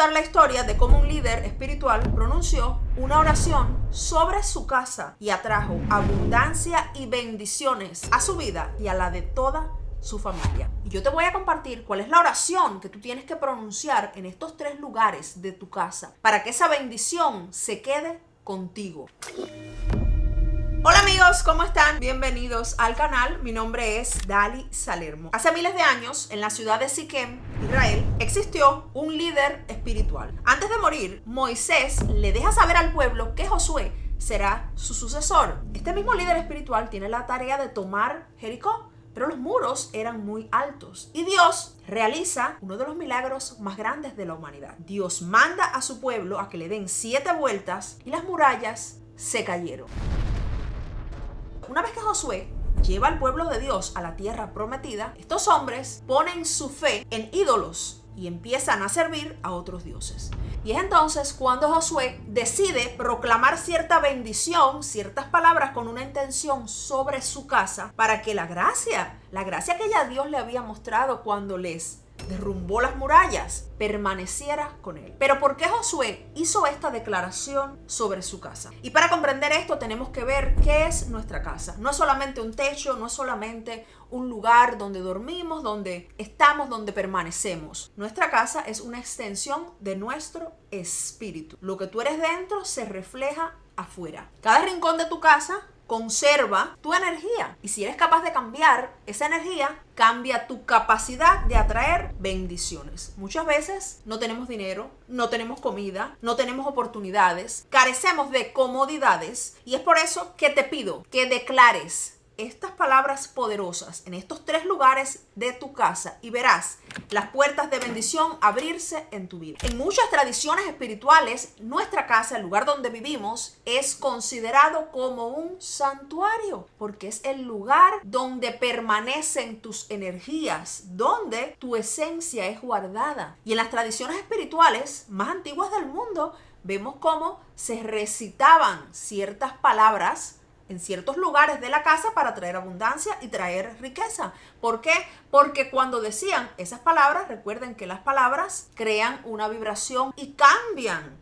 contar la historia de cómo un líder espiritual pronunció una oración sobre su casa y atrajo abundancia y bendiciones a su vida y a la de toda su familia. Y yo te voy a compartir cuál es la oración que tú tienes que pronunciar en estos 3 lugares de tu casa para que esa bendición se quede contigo. Hola amigos, ¿cómo están? Bienvenidos al canal. Mi nombre es Dali Salermo. Hace miles de años, en la ciudad de Siquem, Israel, existió un líder espiritual. Antes de morir, Moisés le deja saber al pueblo que Josué será su sucesor. Este mismo líder espiritual tiene la tarea de tomar Jericó, pero los muros eran muy altos y Dios realiza uno de los milagros más grandes de la humanidad. Dios manda a su pueblo a que le den 7 vueltas y las murallas se cayeron. Una vez que Josué lleva al pueblo de Dios a la tierra prometida, estos hombres ponen su fe en ídolos y empiezan a servir a otros dioses. Y es entonces cuando Josué decide proclamar cierta bendición, ciertas palabras con una intención sobre su casa para que la gracia que ya Dios le había mostrado cuando les derrumbó las murallas, permaneciera con él. Pero ¿por qué Josué hizo esta declaración sobre su casa? Y para comprender esto tenemos que ver qué es nuestra casa. No es solamente un techo, no es solamente un lugar donde dormimos, donde estamos, donde permanecemos. Nuestra casa es una extensión de nuestro espíritu. Lo que tú eres dentro se refleja afuera. Cada rincón de tu casa conserva tu energía, y si eres capaz de cambiar esa energía, cambia tu capacidad de atraer bendiciones. Muchas veces no tenemos dinero, no tenemos comida, no tenemos oportunidades, carecemos de comodidades, y es por eso que te pido que declares estas palabras poderosas en estos 3 lugares de tu casa y verás las puertas de bendición abrirse en tu vida. En muchas tradiciones espirituales, nuestra casa, el lugar donde vivimos, es considerado como un santuario, porque es el lugar donde permanecen tus energías, donde tu esencia es guardada. Y en las tradiciones espirituales más antiguas del mundo, vemos cómo se recitaban ciertas palabras en ciertos lugares de la casa para traer abundancia y traer riqueza. ¿Por qué? Porque cuando decían esas palabras, recuerden que las palabras crean una vibración y cambian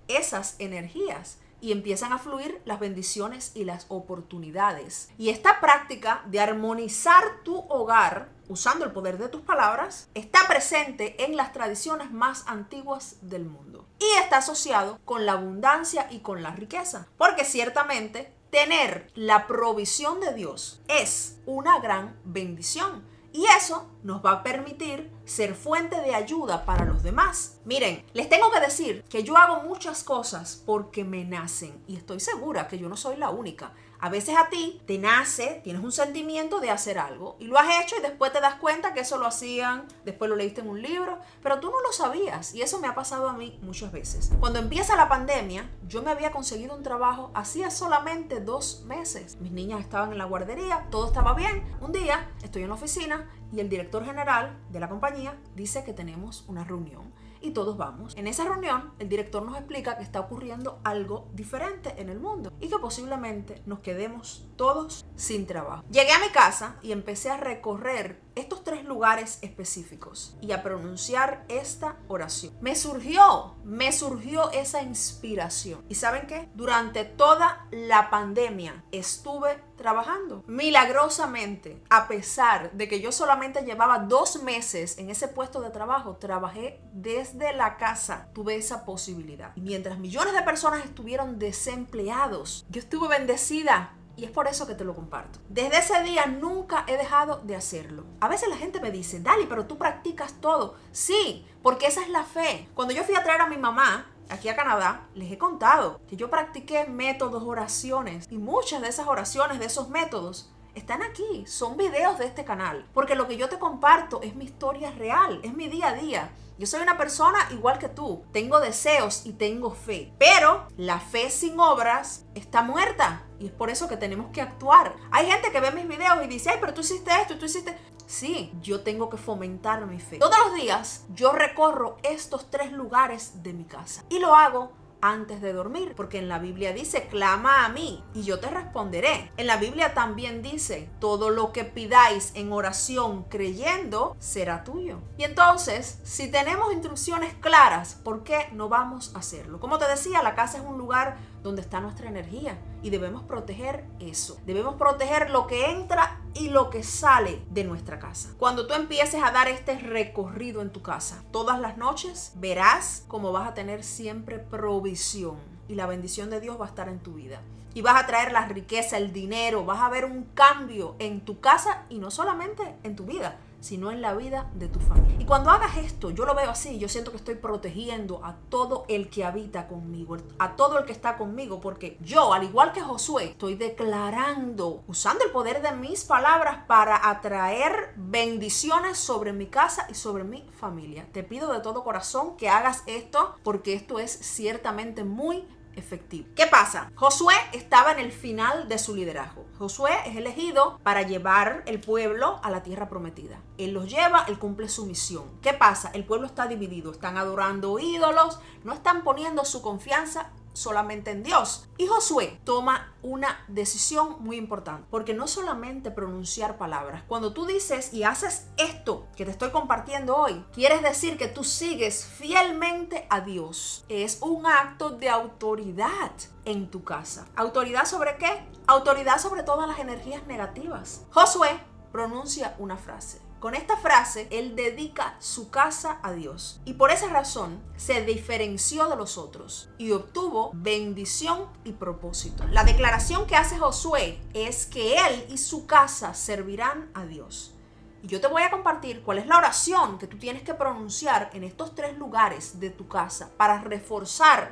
esas energías y empiezan a fluir las bendiciones y las oportunidades. Y esta práctica de armonizar tu hogar usando el poder de tus palabras está presente en las tradiciones más antiguas del mundo y está asociado con la abundancia y con la riqueza, porque ciertamente tener la provisión de Dios es una gran bendición y eso nos va a permitir ser fuente de ayuda para los demás. Miren, les tengo que decir que yo hago muchas cosas porque me nacen y estoy segura que yo no soy la única. A veces a ti te nace, tienes un sentimiento de hacer algo y lo has hecho y después te das cuenta que eso lo hacían, después lo leíste en un libro, pero tú no lo sabías y eso me ha pasado a mí muchas veces. Cuando empieza la pandemia, yo me había conseguido un trabajo hacía solamente 2 meses. Mis niñas estaban en la guardería, todo estaba bien. Un día estoy en la oficina y el director general de la compañía dice que tenemos una reunión. Y todos vamos. En esa reunión, el director nos explica que está ocurriendo algo diferente en el mundo y que posiblemente nos quedemos todos sin trabajo. Llegué a mi casa y empecé a recorrer estos 3 lugares específicos y a pronunciar esta oración. Me surgió esa inspiración. ¿Y saben qué? Durante toda la pandemia estuve trabajando. Milagrosamente, a pesar de que yo solamente llevaba 2 meses en ese puesto de trabajo, trabajé desde la casa. Tuve esa posibilidad. Y mientras millones de personas estuvieron desempleados, yo estuve bendecida. Y es por eso que te lo comparto. Desde ese día nunca he dejado de hacerlo. A veces la gente me dice, Dali, pero tú practicas todo. Sí, porque esa es la fe. Cuando yo fui a traer a mi mamá aquí a Canadá, les he contado que yo practiqué métodos, oraciones. Y muchas de esas oraciones, de esos métodos, están aquí. Son videos de este canal. Porque lo que yo te comparto es mi historia real, es mi día a día. Yo soy una persona igual que tú. Tengo deseos y tengo fe. Pero la fe sin obras está muerta. Y es por eso que tenemos que actuar. Hay gente que ve mis videos y dice, ay, pero tú hiciste esto, tú hiciste... Sí, yo tengo que fomentar mi fe. Todos los días yo recorro estos 3 lugares de mi casa. Y lo hago antes de dormir, porque en la Biblia dice, clama a mí y yo te responderé. En la Biblia también dice, todo lo que pidáis en oración creyendo será tuyo. Y entonces, si tenemos instrucciones claras, ¿por qué no vamos a hacerlo? Como te decía, la casa es un lugar donde está nuestra energía y debemos proteger eso. Debemos proteger lo que entra y lo que sale de nuestra casa. Cuando tú empieces a dar este recorrido en tu casa, todas las noches verás cómo vas a tener siempre provisión y la bendición de Dios va a estar en tu vida. Y vas a traer la riqueza, el dinero, vas a ver un cambio en tu casa y no solamente en tu vida, sino en la vida de tu familia. Y cuando hagas esto, yo lo veo así, yo siento que estoy protegiendo a todo el que habita conmigo, a todo el que está conmigo, porque yo, al igual que Josué, estoy declarando, usando el poder de mis palabras para atraer bendiciones sobre mi casa y sobre mi familia. Te pido de todo corazón que hagas esto, porque esto es ciertamente muy efectivo. ¿Qué pasa? Josué estaba en el final de su liderazgo. Josué es elegido para llevar el pueblo a la tierra prometida. Él los lleva, él cumple su misión. ¿Qué pasa? El pueblo está dividido, están adorando ídolos, no están poniendo su confianza solamente en Dios. Y Josué toma una decisión muy importante, porque no solamente pronunciar palabras. Cuando tú dices y haces esto que te estoy compartiendo hoy, quieres decir que tú sigues fielmente a Dios. Es un acto de autoridad en tu casa. ¿Autoridad sobre qué? Autoridad sobre todas las energías negativas. Josué pronuncia una frase. Con esta frase, él dedica su casa a Dios. Y por esa razón, se diferenció de los otros y obtuvo bendición y propósito. La declaración que hace Josué es que él y su casa servirán a Dios. Y yo te voy a compartir cuál es la oración que tú tienes que pronunciar en estos 3 lugares de tu casa para reforzar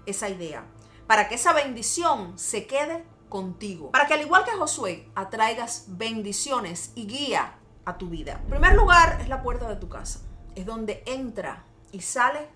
esa idea, para que esa bendición se quede contigo, para que al igual que Josué, atraigas bendiciones y guía a tu vida. En primer lugar, es la puerta de tu casa. Es donde entra y sale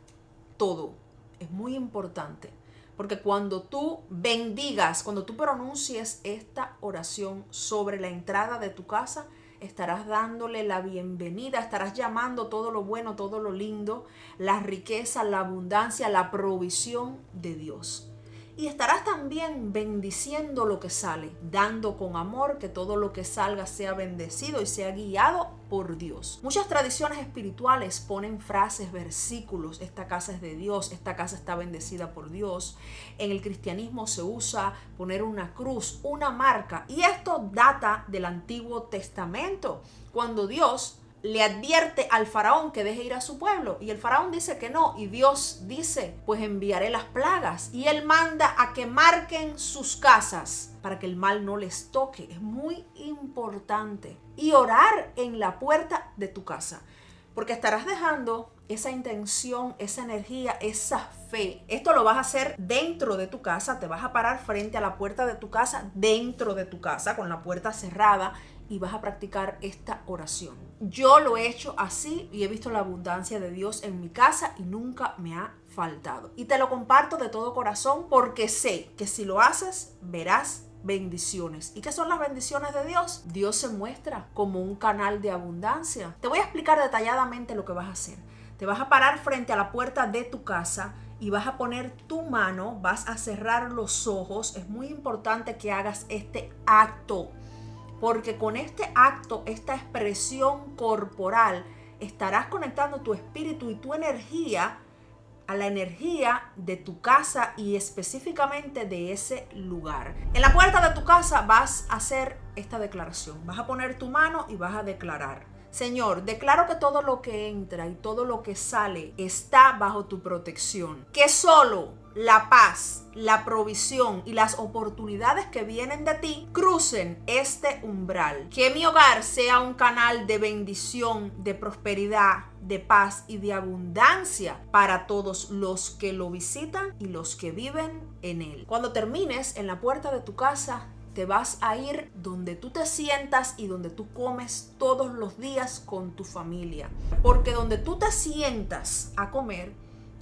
todo. Es muy importante, porque cuando tú bendigas, cuando tú pronuncies esta oración sobre la entrada de tu casa, estarás dándole la bienvenida, estarás llamando todo lo bueno, todo lo lindo, la riqueza, la abundancia, la provisión de Dios. Y estarás también bendiciendo lo que sale, dando con amor que todo lo que salga sea bendecido y sea guiado por Dios. Muchas tradiciones espirituales ponen frases, versículos, esta casa es de Dios, esta casa está bendecida por Dios. En el cristianismo se usa poner una cruz, una marca, y esto data del Antiguo Testamento, cuando Dios le advierte al faraón que deje ir a su pueblo y el faraón dice que no y Dios dice, pues enviaré las plagas, y él manda a que marquen sus casas para que el mal no les toque. Es muy importante. Y orar en la puerta de tu casa, porque estarás dejando esa intención, esa energía, esa fe. Esto lo vas a hacer dentro de tu casa, te vas a parar frente a la puerta de tu casa, dentro de tu casa, con la puerta cerrada, y vas a practicar esta oración. Yo lo he hecho así y he visto la abundancia de Dios en mi casa y nunca me ha faltado. Y te lo comparto de todo corazón porque sé que si lo haces, verás bendiciones. ¿Y qué son las bendiciones de Dios? Dios se muestra como un canal de abundancia. Te voy a explicar detalladamente lo que vas a hacer. Te vas a parar frente a la puerta de tu casa y vas a poner tu mano, vas a cerrar los ojos. Es muy importante que hagas este acto, porque con este acto, esta expresión corporal, estarás conectando tu espíritu y tu energía a la energía de tu casa y específicamente de ese lugar. En la puerta de tu casa vas a hacer esta declaración. Vas a poner tu mano y vas a declarar: Señor, declaro que todo lo que entra y todo lo que sale está bajo tu protección. Que solo la paz, la provisión y las oportunidades que vienen de ti crucen este umbral. Que mi hogar sea un canal de bendición, de prosperidad, de paz y de abundancia para todos los que lo visitan y los que viven en él. Cuando termines en la puerta de tu casa, te vas a ir donde tú te sientas y donde tú comes todos los días con tu familia. Porque donde tú te sientas a comer,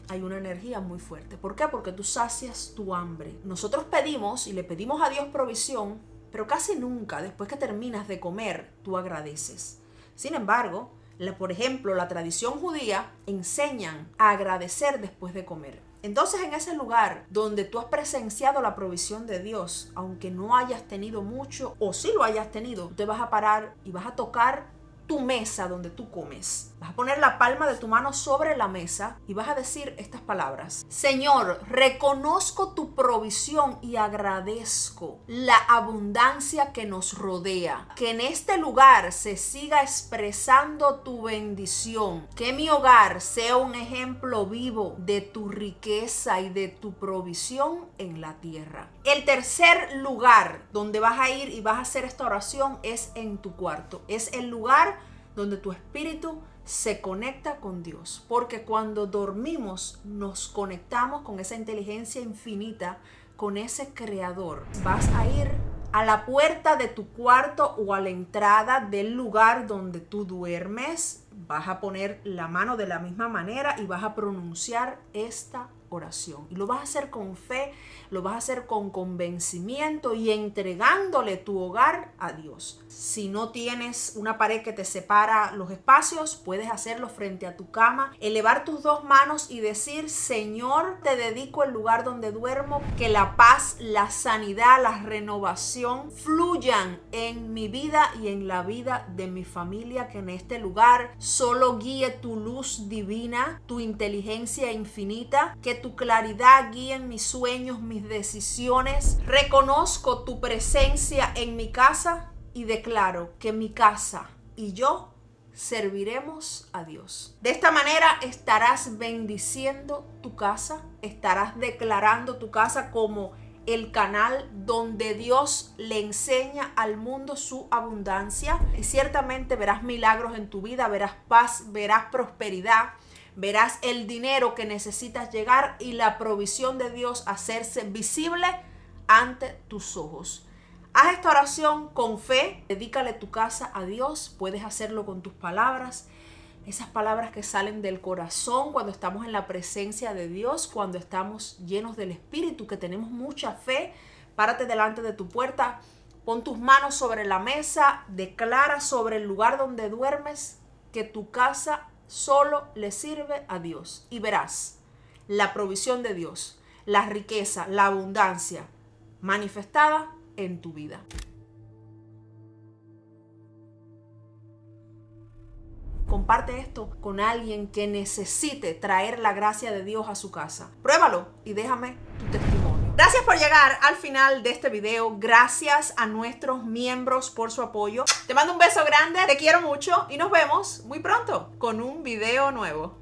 hay una energía muy fuerte. ¿Por qué? Porque tú sacias tu hambre. Nosotros pedimos y le pedimos a Dios provisión, pero casi nunca después que terminas de comer, tú agradeces. Sin embargo, Por ejemplo, la tradición judía enseñan a agradecer después de comer. Entonces, en ese lugar donde tú has presenciado la provisión de Dios, aunque no hayas tenido mucho o sí lo hayas tenido, tú te vas a parar y vas a tocar tu mesa donde tú comes. Vas a poner la palma de tu mano sobre la mesa y vas a decir estas palabras: Señor, reconozco tu provisión y agradezco la abundancia que nos rodea. Que en este lugar se siga expresando tu bendición. Que mi hogar sea un ejemplo vivo de tu riqueza y de tu provisión en la tierra. El tercer lugar donde vas a ir y vas a hacer esta oración es en tu cuarto. Es el lugar donde tu espíritu se conecta con Dios, porque cuando dormimos nos conectamos con esa inteligencia infinita, con ese creador. Vas a ir a la puerta de tu cuarto o a la entrada del lugar donde tú duermes, vas a poner la mano de la misma manera y vas a pronunciar esta oración. Y lo vas a hacer con fe, lo vas a hacer con convencimiento y entregándole tu hogar a Dios. Si no tienes una pared que te separa los espacios, puedes hacerlo frente a tu cama, elevar tus dos manos y decir: Señor, te dedico el lugar donde duermo, que la paz, la sanidad, la renovación fluyan en mi vida y en la vida de mi familia, que en este lugar solo guíe tu luz divina, tu inteligencia infinita, que tu claridad guíe en mis sueños, mis decisiones. Reconozco tu presencia en mi casa y declaro que mi casa y yo serviremos a Dios. De esta manera estarás bendiciendo tu casa, estarás declarando tu casa como el canal donde Dios le enseña al mundo su abundancia, y ciertamente verás milagros en tu vida, verás paz, verás prosperidad, verás el dinero que necesitas llegar y la provisión de Dios hacerse visible ante tus ojos. Haz esta oración con fe, dedícale tu casa a Dios, puedes hacerlo con tus palabras, esas palabras que salen del corazón cuando estamos en la presencia de Dios, cuando estamos llenos del Espíritu, que tenemos mucha fe. Párate delante de tu puerta, pon tus manos sobre la mesa, declara sobre el lugar donde duermes que tu casa solo le sirve a Dios, y verás la provisión de Dios, la riqueza, la abundancia manifestada en tu vida. Comparte esto con alguien que necesite traer la gracia de Dios a su casa. Pruébalo y déjame tu testimonio. Gracias por llegar al final de este video. Gracias a nuestros miembros por su apoyo. Te mando un beso grande, te quiero mucho y nos vemos muy pronto con un video nuevo.